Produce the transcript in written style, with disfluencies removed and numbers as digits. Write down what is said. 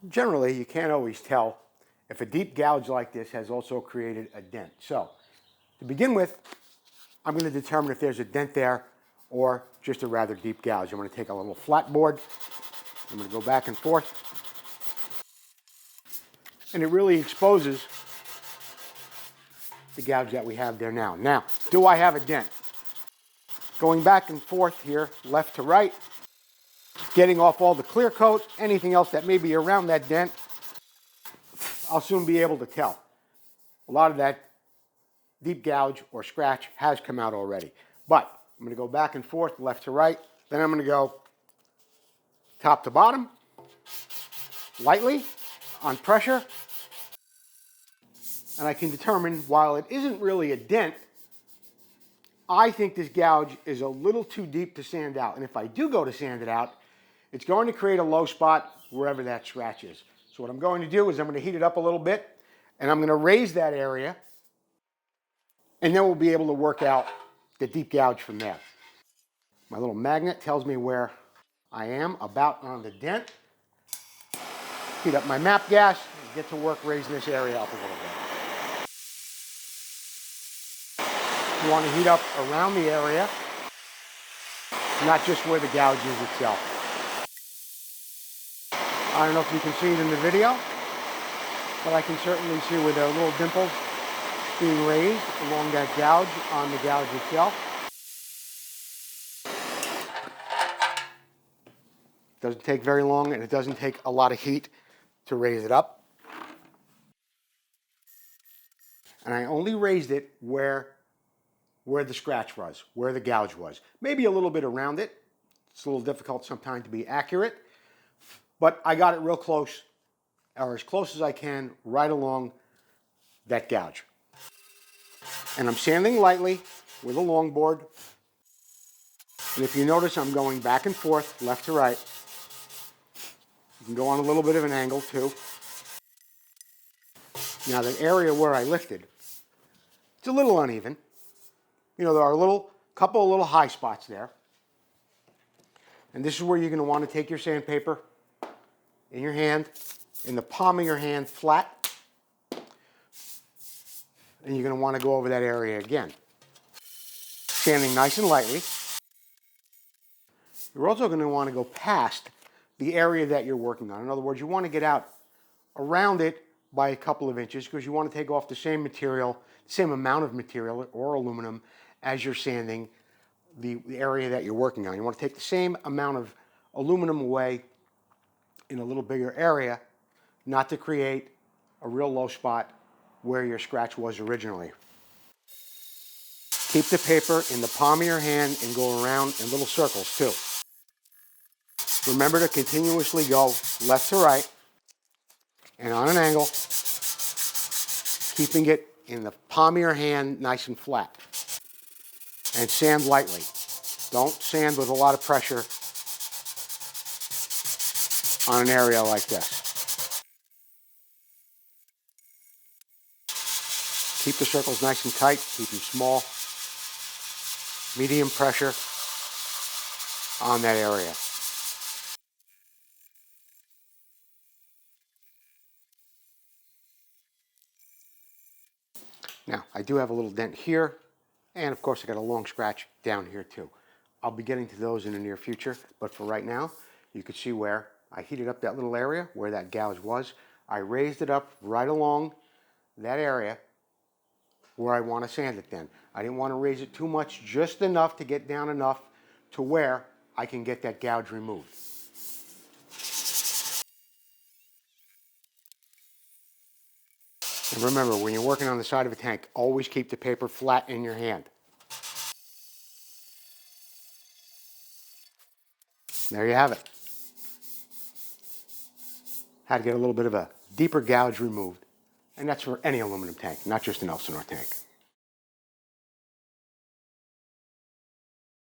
Generally, you can't always tell if a deep gouge like this has also created a dent. So, to begin with, I'm going to determine if there's a dent there or just a rather deep gouge. I'm going to take a little flat board. I'm going to go back and forth. And it really exposes the gouge that we have there now. Now, do I have a dent? Going back and forth here, left to right, getting off all the clear coat, anything else that may be around that dent, I'll soon be able to tell. A lot of that deep gouge or scratch has come out already. But I'm going to go back and forth, left to right, then I'm going to go top to bottom, lightly, on pressure, and I can determine, while it isn't really a dent, I think this gouge is a little too deep to sand out. And if I do go to sand it out, it's going to create a low spot wherever that scratch is. So what I'm going to do is I'm going to heat it up a little bit, and I'm going to raise that area, and then we'll be able to work out the deep gouge from there. My little magnet tells me where I am about on the dent. Heat up my MAP gas and get to work raising this area up a little bit. You want to heat up around the area, not just where the gouge is itself. I don't know if you can see it in the video, but I can certainly see where there are little dimples being raised along that gouge on the gouge itself. It doesn't take very long, and it doesn't take a lot of heat to raise it up. And I only raised it where the scratch was, where the gouge was. Maybe a little bit around it. It's a little difficult sometimes to be accurate, but I got it real close, or as close as I can, right along that gouge. And I'm sanding lightly with a long board. And if you notice, I'm going back and forth, left to right. You can go on a little bit of an angle too. Now the area where I lifted, it's a little uneven. You know, there are a couple of little high spots there. And this is where you're going to want to take your sandpaper in your hand, in the palm of your hand, flat. And you're going to want to go over that area again. Sanding nice and lightly. You're also going to want to go past the area that you're working on. In other words, you want to get out around it by a couple of inches because you want to take off the same material, same amount of material or aluminum as you're sanding the area that you're working on. You want to take the same amount of aluminum away in a little bigger area, not to create a real low spot where your scratch was originally. Keep the paper in the palm of your hand and go around in little circles too. Remember to continuously go left to right and on an angle, keeping it in the palm of your hand nice and flat. And sand lightly. Don't sand with a lot of pressure on an area like this. Keep the circles nice and tight, keep them small. Medium pressure on that area. Now, I do have a little dent here, and of course I got a long scratch down here too. I'll be getting to those in the near future, but for right now, you can see where I heated up that little area where that gouge was. I raised it up right along that area where I want to sand it then. I didn't want to raise it too much, just enough to get down enough to where I can get that gouge removed. And remember, when you're working on the side of a tank, always keep the paper flat in your hand. There you have it. How to get a little bit of a deeper gouge removed. And that's for any aluminum tank, not just an Elsinore tank.